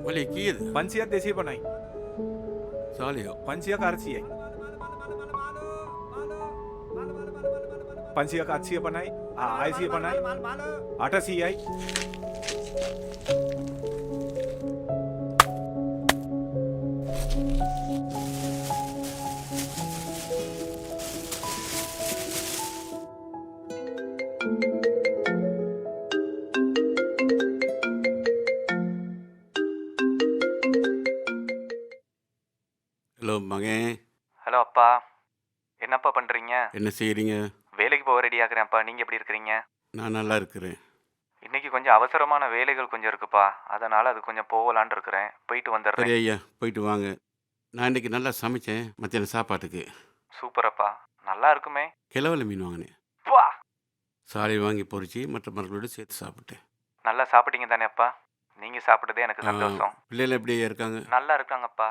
बोले की पंचिया देसी बनाई सालियो पंचिया कारची है पंचिया काची बनाई आईसी बनाई आटा सी आई ஹலோ மகன், ஹலோ அப்பா, என்னப்பா பண்ணுறீங்க? என்ன செய்கிறீங்க? வேலைக்கு போக ரெடி ஆகுறேன்ப்பா. நீங்கள் எப்படி இருக்கிறீங்க? நான் நல்லா இருக்கிறேன். இன்றைக்கி கொஞ்சம் அவசரமான வேலைகள் கொஞ்சம் இருக்குப்பா, அதனால் அது கொஞ்சம் போகலான் இருக்கிறேன். போயிட்டு சரி வந்துடுறேன். ஐயா, போயிட்டு வாங்க. நான் இன்றைக்கி நல்லா சமைச்சேன் மத்தியானம் சாப்பாட்டுக்கு. சூப்பரப்பா, நல்லா இருக்குமே. கிழவலை மீன் வாங்கினேன். வா, சாலை வாங்கி பொறிச்சு மற்ற மரங்களோடு சேர்த்து சாப்பிட்டேன். நல்லா சாப்பிட்டீங்க தானே அப்பா? நீங்கள் சாப்பிட்டதே எனக்கு சந்தோஷம். பிள்ளைகள் எப்படி இருக்காங்க? நல்லா இருக்காங்கப்பா.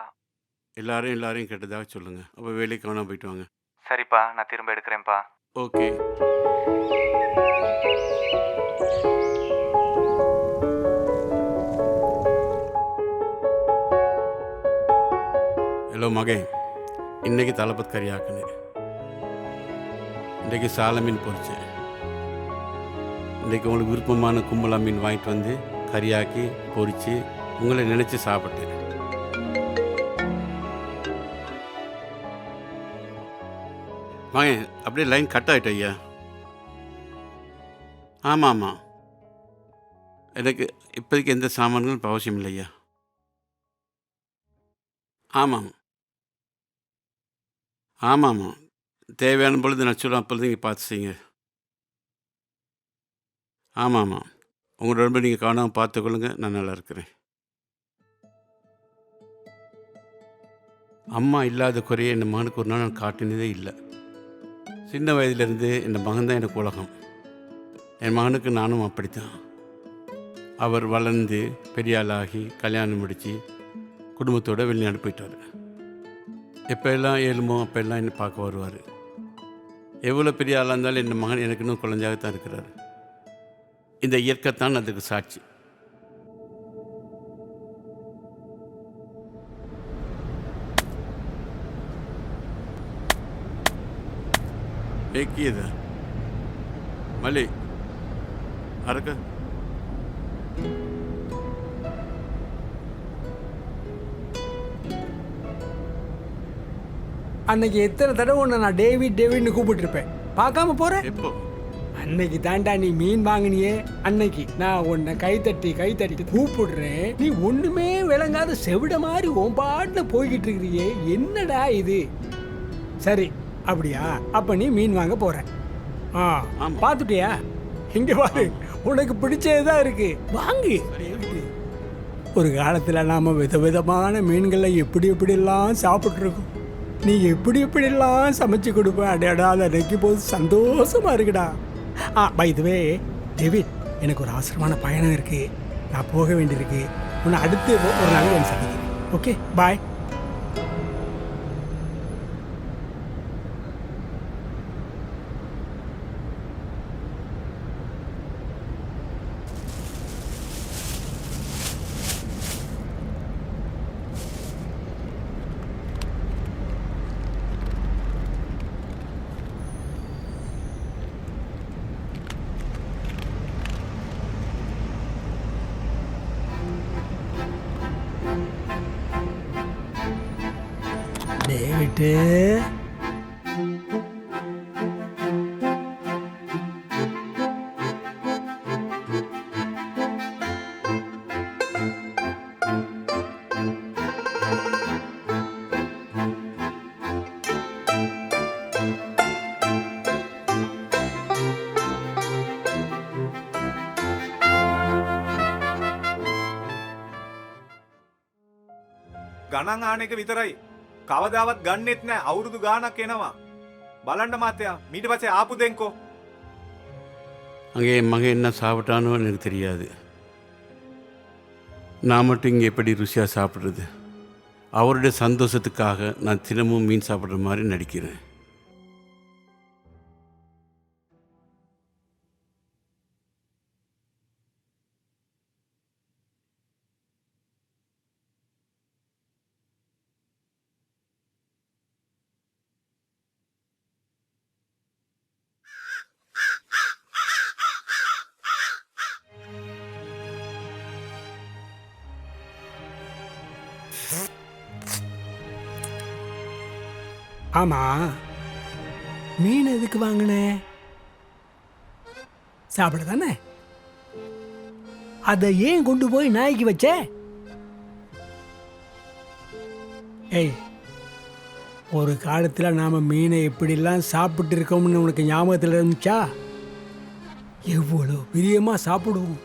எல்லாரையும் கேட்டதாக சொல்லுங்கள். அப்போ வேலைக்கு கவனம் போயிட்டு வாங்க. சரிப்பா, நான் திரும்ப எடுக்கிறேன்ப்பா. ஓகே. ஹலோ மகன், இன்றைக்கி தலப்பத் கறி ஆக்குனேன். இன்றைக்கி சாலை மீன் பொரிச்சேன். இன்றைக்கி உங்களுக்கு விருப்பமான கும்பலா மீன் வாங்கிட்டு வந்து கறியாக்கி பொரித்து உங்களை நினச்சி சாப்பிட்டேன். மகன், அப்படியே லைன் கட் ஆகிட்ட ஐயா. ஆமாம், எனக்கு இப்போதைக்கு எந்த சாமான்களும் இப்போ அவசியம் இல்லை ஐயா. ஆமாம், தேவையான பொழுது நான் சொல்லுவேன், அப்பொழுது நீங்கள் பார்த்து செய்யுங்க. ஆமாம், உங்களோட உடம்பை நீங்கள் கவனமாக பார்த்துக்கொள்ளுங்க. நான் நல்லா இருக்கிறேன். அம்மா இல்லாத குறைய என் மகனுக்கு ஒரு நாள் நான் காட்டினதே இல்லை. சின்ன வயதிலிருந்து என் மகன் தான் எனக்கு உலகம். என் மகனுக்கு நானும் அப்படித்தான். அவர் வளர்ந்து பெரிய ஆளாகி கல்யாணம் முடித்து குடும்பத்தோடு வெளிநாடு போயிட்டார். எப்போ எல்லாம் ஏழுமோ அப்போ எல்லாம் என்னை பார்க்க வருவார். எவ்வளோ பெரிய ஆளாக இருந்தாலும் என் மகன் எனக்கு இன்னும் குழந்தையாகத்தான் இருக்கிறார். இந்த இயற்கைத்தான் அதுக்கு சாட்சி. ஏக்கியதா மல்லி அரக்க அன்னைக்கு எத்தனை தடவை உன்னை நான் டேவிட்னு கூப்பிட்டுருப்பேன், பார்க்காம போகிறேன். எப்போ? அன்னைக்கு தாண்டா நீ மீன் வாங்கினியே, அன்னைக்கு நான் உன்னை கைத்தட்டி கூப்பிடுறேன். நீ ஒன்றுமே விளங்காத செவிட மாதிரி உன் பாட்டுல போய்கிட்டு இருக்கிறியே, என்னடா இது? சரி, அப்படியா? அப்போ நீ மீன் வாங்க போற. பார்த்துட்டியா? இங்கே பாரு, உனக்கு பிடிச்சதுதான் இருக்கு, வாங்கு. ஒரு காலத்தில் நாம் விதவிதமான மீன்களை எப்படியெல்லாம் சாப்பிட்ருக்கோம். நீ எப்படியெல்லாம் சமைச்சு கொடுப்ப. அடையாடா, அதை நினைக்கும் போது சந்தோஷமா இருக்குடா. பை தி வே டேவிட், எனக்கு ஒரு அவசரமான பயணம் இருக்கு, நான் போக வேண்டியிருக்கு. உன்னை அடுத்து ஒரு நாள் வந்து சந்திக்கிறேன். ஓகே, பாய். டேவிட்டு, ගණන් ආන එක විතරයි. කවදාවත් ගන්නෙත් නෑ අවුරුදු ගාණක් එනවා. බලන්න මාත්‍යා මීට පස්සේ ආපු දෙන්කෝ. அங்கே என் மகன் என்ன சாப்பிட்டானோ எனக்கு தெரியாது. நான் மட்டும் இங்கே எப்படி ருசியாக சாப்பிட்றது? அவருடைய சந்தோஷத்துக்காக நான் தினமும் மீன் சாப்பிட்ற மாதிரி நடிக்கிறேன். ஆமா, மீன் எதுக்கு வாங்கின? சாப்பிட தானே. அதை ஏன் கொண்டு போய் நாய்க்கு வச்ச? ஏய், ஒரு காலத்தில் நாம மீனை எப்படிலாம் சாப்பிட்டு இருக்கோம்னு உனக்கு ஞாபகத்தில் இருந்துச்சா? எவ்வளோ பிரியமாக சாப்பிடுவோம்.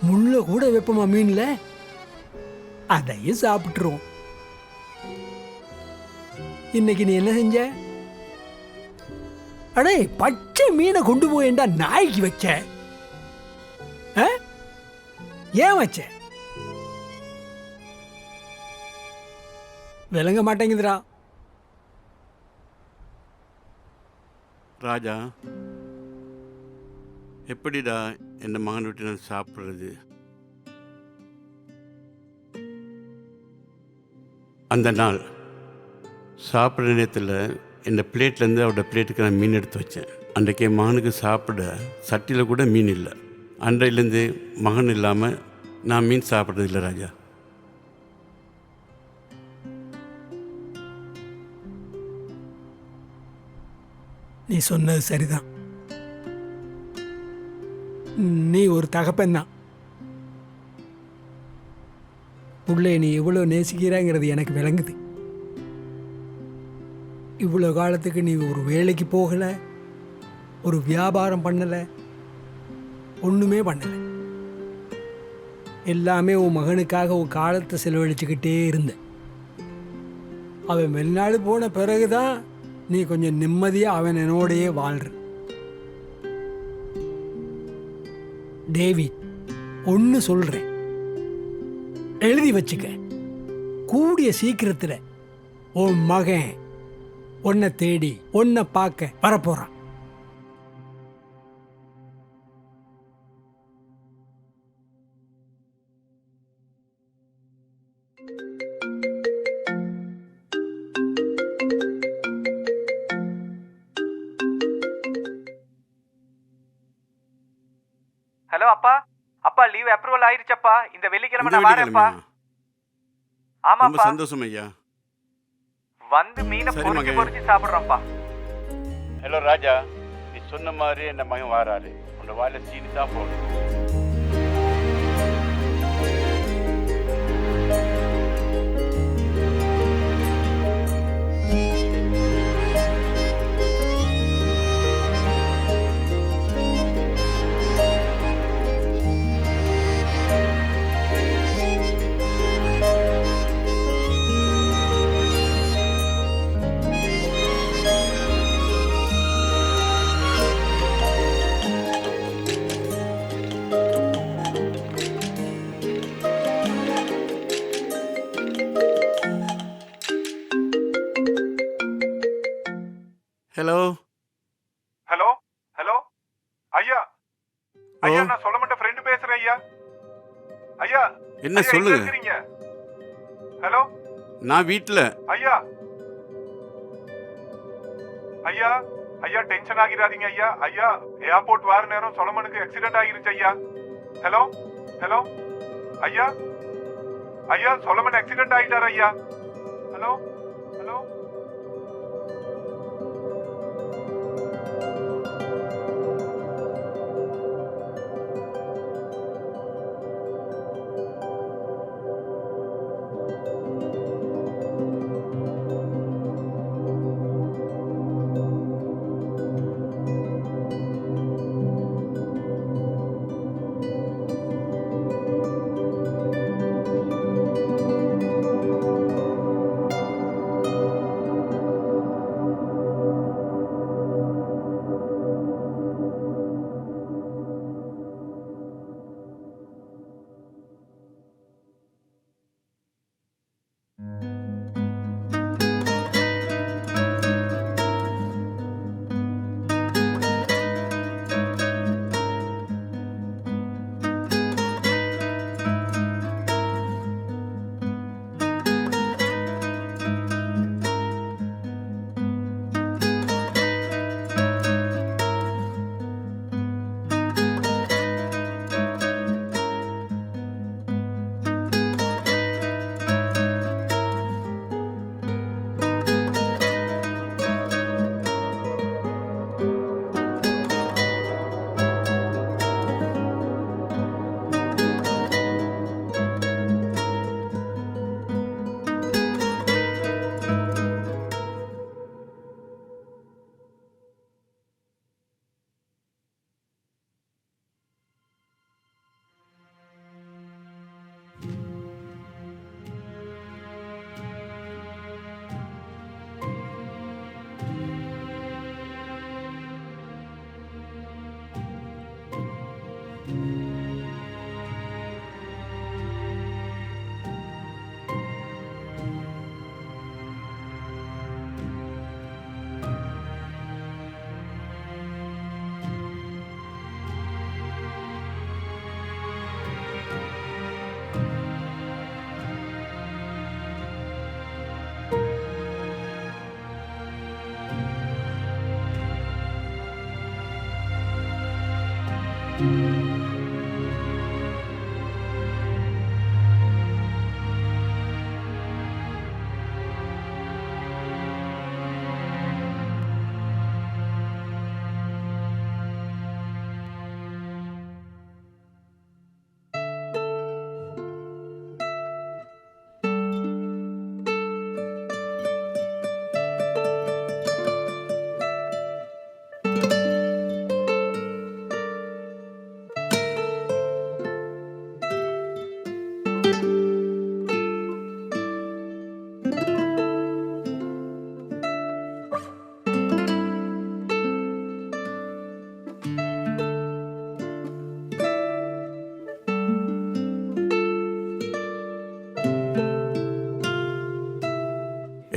முள்ள கூட வைப்போமா மீனில்? அதையும் சாப்பிட்டுருவோம். இன்னைக்கு நீ என்ன செஞ்ச? அடே, பச்சை மீனை கொண்டு போயேண்டா நாய்க்கு வச்ச. ஏன் வச்ச? விளங்க மாட்டேங்குதுடா. ராஜா, எப்படிடா என் மகன் விட்டு நான் சாப்பிட்றது? அந்த நாள் சாப்பிட்ற நேரத்தில் இந்த பிளேட்லேருந்து அவரோட பிளேட்டுக்கு நான் மீன் எடுத்து வச்சேன். அன்றைக்கு என் மகனுக்கு சாப்பிட சட்டியில் கூட மீன் இல்லை. அன்றையிலேருந்து மகன் இல்லாமல் நான் மீன் சாப்பிட்றது இல்லை ராஜா. நீ சொன்னது சரிதான். நீ ஒரு தகப்பன் தான். உள்ளே நீ எவ்வளோ நேசிக்கிறாங்கிறது எனக்கு விளங்குது. இவ்வளோ காலத்துக்கு நீ ஒரு வேலைக்கு போகலை, ஒரு வியாபாரம் பண்ணலை, ஒன்றுமே பண்ணலை. எல்லாமே உன் மகனுக்காக உன் காலத்தை செலவழிச்சுக்கிட்டே இருந்த. அவன் வெளிநாடு போன பிறகுதான் நீ கொஞ்சம் நிம்மதியாக அவன் என்னோடையே வாழ்ற. டேவிட், ஒன்று சொல்கிறேன், எழுதி வச்சுக்க. கூடிய சீக்கிரத்தில் உன் மகன் உன்னை தேடி உன்னை பார்க்க வரப்போறான். ஹலோ அப்பா. அப்பா, லீவ் அப்ரூவல் ஆயிருச்சப்பா. இந்த வெள்ளிக்கிழமை நான் வரேன்ப்பா. ரொம்ப ஆமாப்பா. சந்தோஷம் ஐயா. வந்து மீனை சரி பொறிச்சு மகன். பொறிச்சு சாப்பிட்றோம்ப்பா. ஹலோ ராஜா, நீ சொன்ன மாதிரி என் மகன் வாராரு. உன்னோட வாயில சீனி தான் போகணும். ஹலோ ஹலோ ஹலோ ஐயா. ஐயா, நான் சொல்ல மாட்டேன் ஃப்ரெண்டு பேசுறேன் ஐயா. ஐயா, என்ன ஐயா, சொல்லுங்க. எங்க இருக்கீங்க? ஹலோ நான் வீட்டில். ஐயா. ஐயா ஐயா, டென்ஷன் ஆகிராதீங்க ஐயா. ஐயா, ஏர்போர்ட் வார நேரம் சொலமனுக்கு ஆக்சிடென்ட் ஆகிருச்சு ஐயா. ஹலோ ஹலோ ஐயா. ஐயா, சொலமன் ஆக்சிடென்ட் ஆகிட்டார் ஐயா. Hello hello.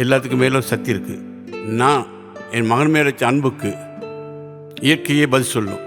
எல்லாத்துக்கும் மேலும் சக்தி இருக்குது. நான் என் மகன் மேலே வச்ச அன்புக்கு இயற்கையே பதில் சொல்லும்.